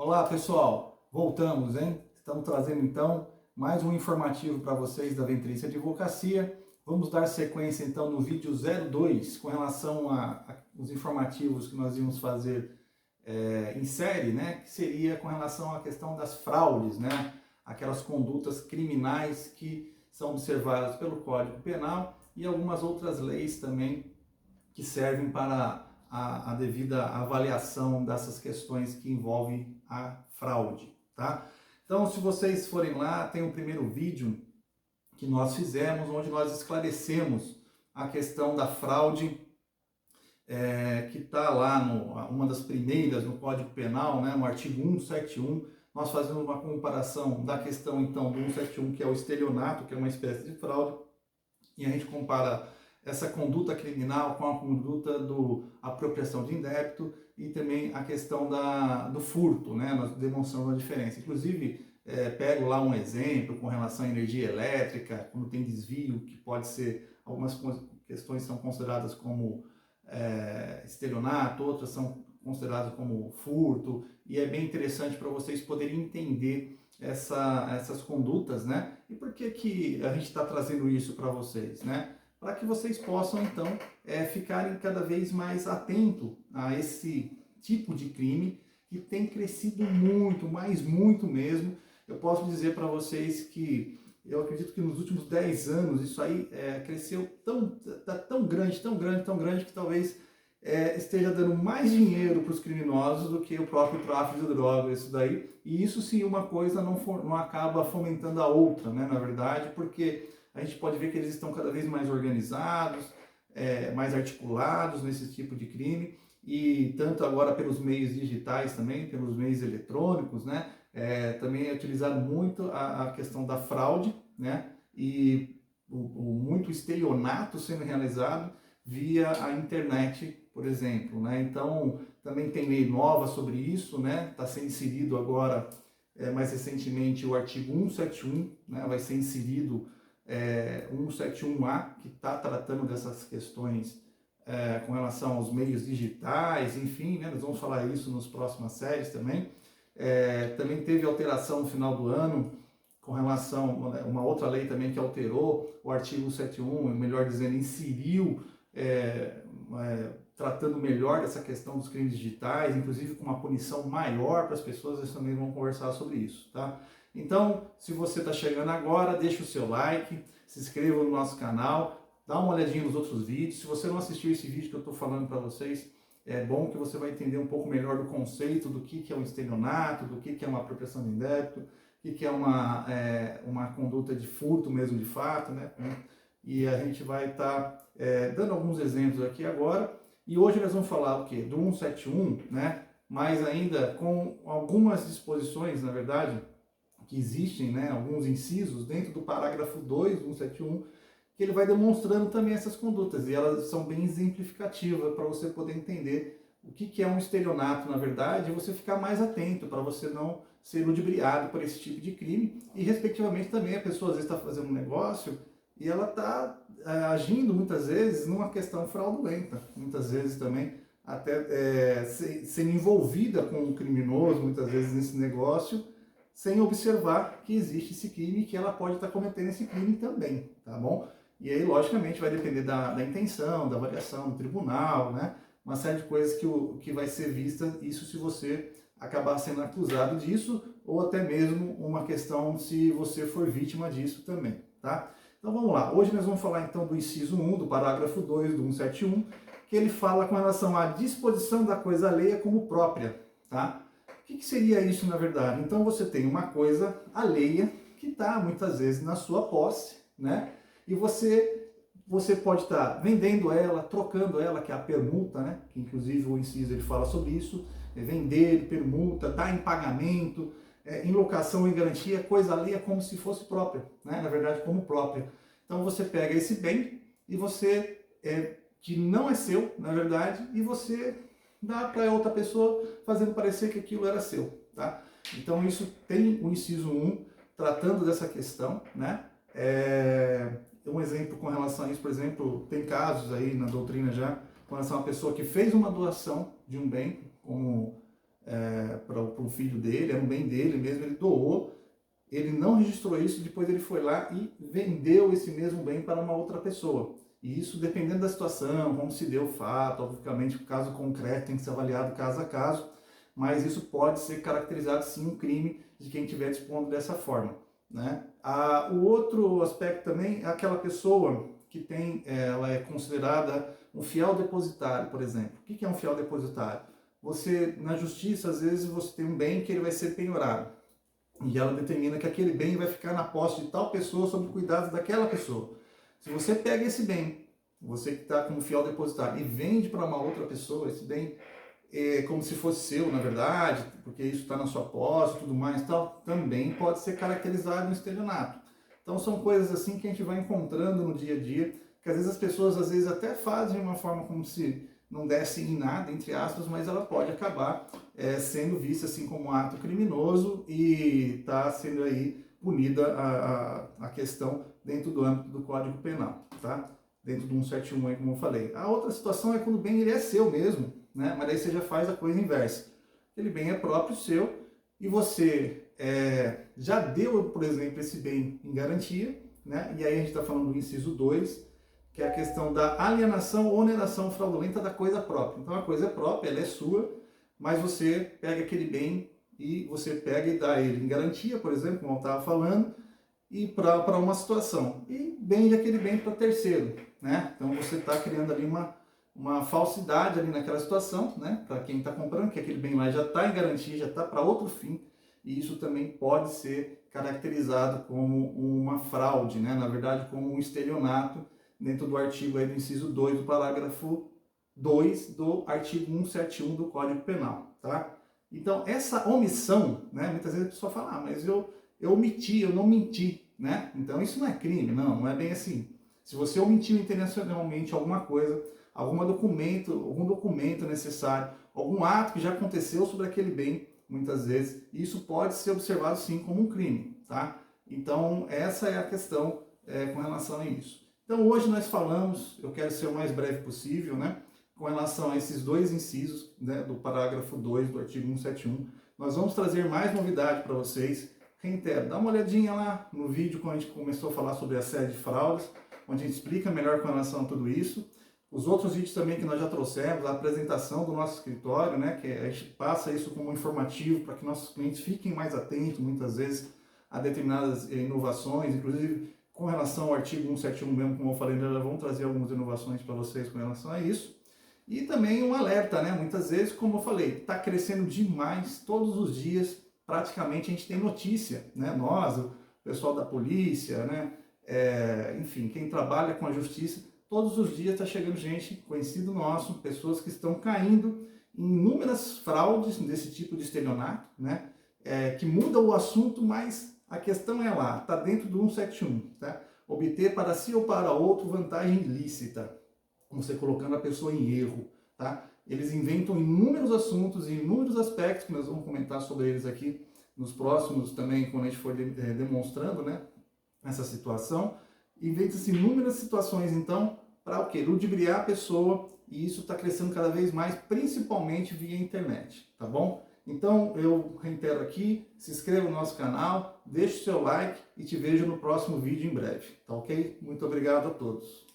Olá pessoal, voltamos, hein? Estamos trazendo então mais um informativo para vocês da Ventrícia Advocacia. Vamos dar sequência então no vídeo 02 com relação aos informativos que nós íamos fazer em série, né? Que seria com relação à questão das fraudes, né? Aquelas condutas criminais que são observadas pelo Código Penal e algumas outras leis também que servem para a devida avaliação dessas questões que envolvem a fraude, tá? Então, se vocês forem lá, tem o primeiro vídeo que nós fizemos, onde nós esclarecemos a questão da fraude, que está lá, uma das primeiras no Código Penal, né, no artigo 171, nós fazemos uma comparação da questão, então, do 171, que é o estelionato, que é uma espécie de fraude, e a gente compara essa conduta criminal com a conduta do apropriação de indébito e também a questão do furto, né? Nós demonstramos a diferença. Inclusive, pego lá um exemplo com relação à energia elétrica, quando tem desvio, que pode ser, algumas questões são consideradas como estelionato, outras são consideradas como furto, e é bem interessante para vocês poderem entender essas condutas, né? E por que a gente está trazendo isso para vocês, né? Para que vocês possam, então, ficarem cada vez mais atentos a esse tipo de crime que tem crescido muito, mas muito mesmo. Eu posso dizer para vocês que eu acredito que nos últimos 10 anos isso aí cresceu tão grande, que talvez esteja dando mais dinheiro para os criminosos do que o próprio tráfico de drogas, isso daí. E isso sim, uma coisa não acaba fomentando a outra, né, na verdade, porque a gente pode ver que eles estão cada vez mais organizados, mais articulados nesse tipo de crime, e tanto agora pelos meios digitais também, pelos meios eletrônicos, né? Também é utilizado muito a questão da fraude, né? E muito estelionato sendo realizado via a internet, por exemplo, né? Então, também tem lei nova sobre isso, né? Está sendo inserido agora, mais recentemente, o artigo 171, né? Vai ser inserido 171A, que está tratando dessas questões com relação aos meios digitais, enfim, né? Nós vamos falar isso nas próximas séries também. Também teve alteração no final do ano com relação a uma outra lei também que alterou o artigo 171, melhor dizendo, inseriu, tratando melhor dessa questão dos crimes digitais, inclusive com uma punição maior para as pessoas. Eles também vão conversar sobre isso, tá? Então, se você está chegando agora, deixa o seu like, se inscreva no nosso canal, dá uma olhadinha nos outros vídeos. Se você não assistiu esse vídeo que eu estou falando para vocês, é bom que você vai entender um pouco melhor do conceito do que é um estelionato, do que é uma apropriação de indébito, o que é uma conduta de furto mesmo de fato, né? E a gente vai estar dando alguns exemplos aqui agora. E hoje nós vamos falar o quê? Do 171, né? Mas ainda com algumas disposições, na verdade, que existem, né, alguns incisos dentro do parágrafo 2 do 171, que ele vai demonstrando também essas condutas, e elas são bem exemplificativas para você poder entender o que é um estelionato, na verdade, e você ficar mais atento para você não ser ludibriado por esse tipo de crime. E, respectivamente, também a pessoa às vezes está fazendo um negócio e ela está agindo muitas vezes numa questão fraudulenta, muitas vezes também até sendo envolvida com um criminoso, muitas vezes nesse negócio, sem observar que existe esse crime e que ela pode estar cometendo esse crime também, tá bom? E aí, logicamente, vai depender da intenção, da avaliação do tribunal, né? Uma série de coisas que vai ser vista, isso se você acabar sendo acusado disso, ou até mesmo uma questão se você for vítima disso também, tá? Então vamos lá, hoje nós vamos falar então do inciso 1, do parágrafo 2 do 171, que ele fala com relação à disposição da coisa alheia como própria, tá? O que seria isso na verdade? Então você tem uma coisa alheia que está muitas vezes na sua posse, né? E você pode estar vendendo ela, trocando ela, que é a permuta, né? Que inclusive o inciso ele fala sobre isso, vender, permuta, dar em pagamento, em locação em garantia, coisa alheia como se fosse própria, né? Na verdade como própria. Então você pega esse bem e você, que não é seu, na verdade, e você dá para outra pessoa, fazendo parecer que aquilo era seu, tá? Então isso tem o inciso 1, tratando dessa questão, né? Um exemplo com relação a isso, por exemplo, tem casos aí na doutrina já, com relação a uma pessoa que fez uma doação de um bem, como para o filho dele, era um bem dele mesmo, ele doou, ele não registrou isso, depois ele foi lá e vendeu esse mesmo bem para uma outra pessoa. E isso, dependendo da situação, como se deu o fato, obviamente o caso concreto tem que ser avaliado caso a caso, mas isso pode ser caracterizado sim um crime de quem estiver dispondo dessa forma, né? O outro aspecto também é aquela pessoa que ela é considerada um fiel depositário, por exemplo. O que é um fiel depositário? Você, na justiça, às vezes você tem um bem que ele vai ser penhorado, e ela determina que aquele bem vai ficar na posse de tal pessoa sob cuidados daquela pessoa. Se você pega esse bem, você que está como fiel depositário, e vende para uma outra pessoa, esse bem como se fosse seu, na verdade, porque isso está na sua posse e tudo mais, tal, também pode ser caracterizado no estelionato. Então são coisas assim que a gente vai encontrando no dia a dia, que às vezes as pessoas até fazem de uma forma como se não desse em nada, entre aspas, mas ela pode acabar sendo vista assim como um ato criminoso e está sendo aí punida a questão dentro do âmbito do Código Penal, tá? Dentro do 171 aí, como eu falei. A outra situação é quando o bem ele é seu mesmo, né? Mas daí você já faz a coisa inversa. Aquele bem é próprio seu e você já deu, por exemplo, esse bem em garantia, né? E aí a gente está falando do inciso 2, que é a questão da alienação ou oneração fraudulenta da coisa própria. Então a coisa é própria, ela é sua, mas você pega aquele bem e você pega e dá ele em garantia, por exemplo, como eu estava falando, e para uma situação. E vende aquele bem para terceiro, né? Então você está criando ali uma falsidade ali naquela situação, né? Para quem está comprando, que aquele bem lá já está em garantia, já está para outro fim, e isso também pode ser caracterizado como uma fraude, né? Na verdade, como um estelionato, dentro do artigo aí do inciso 2 do parágrafo 2 do artigo 171 do Código Penal, tá? Então, essa omissão, né? Muitas vezes a pessoa fala, mas eu omiti, eu não menti, né? Então isso não é crime, não é bem assim. Se você omitiu intencionalmente alguma coisa, algum documento necessário, algum ato que já aconteceu sobre aquele bem, muitas vezes, isso pode ser observado sim como um crime, tá? Então essa é a questão com relação a isso. Então hoje nós falamos, eu quero ser o mais breve possível, né? Com relação a esses dois incisos, né, do parágrafo 2 do artigo 171, nós vamos trazer mais novidade para vocês. Reitero, dá uma olhadinha lá no vídeo quando a gente começou a falar sobre a série de fraudes, onde a gente explica melhor com relação a tudo isso. Os outros vídeos também que nós já trouxemos, a apresentação do nosso escritório, né, que a gente passa isso como informativo para que nossos clientes fiquem mais atentos, muitas vezes, a determinadas inovações, inclusive com relação ao artigo 171 mesmo, como eu falei, nós já vamos trazer algumas inovações para vocês com relação a isso. E também um alerta, né, muitas vezes, como eu falei, está crescendo demais todos os dias. Praticamente a gente tem notícia, né? Nós, o pessoal da polícia, né? Enfim, quem trabalha com a justiça, todos os dias está chegando gente, conhecido nosso, pessoas que estão caindo em inúmeras fraudes desse tipo de estelionato, né? Que muda o assunto, mas a questão é lá, está dentro do 171, tá? Obter para si ou para outro vantagem ilícita, você colocando a pessoa em erro, tá? Eles inventam inúmeros assuntos e inúmeros aspectos que nós vamos comentar sobre eles aqui nos próximos também, quando a gente for demonstrando, né, essa situação. Inventam-se inúmeras situações, então, para o quê? Ludibriar a pessoa, e isso está crescendo cada vez mais, principalmente via internet, tá bom? Então, eu reitero aqui, se inscreva no nosso canal, deixe o seu like e te vejo no próximo vídeo em breve, tá ok? Muito obrigado a todos.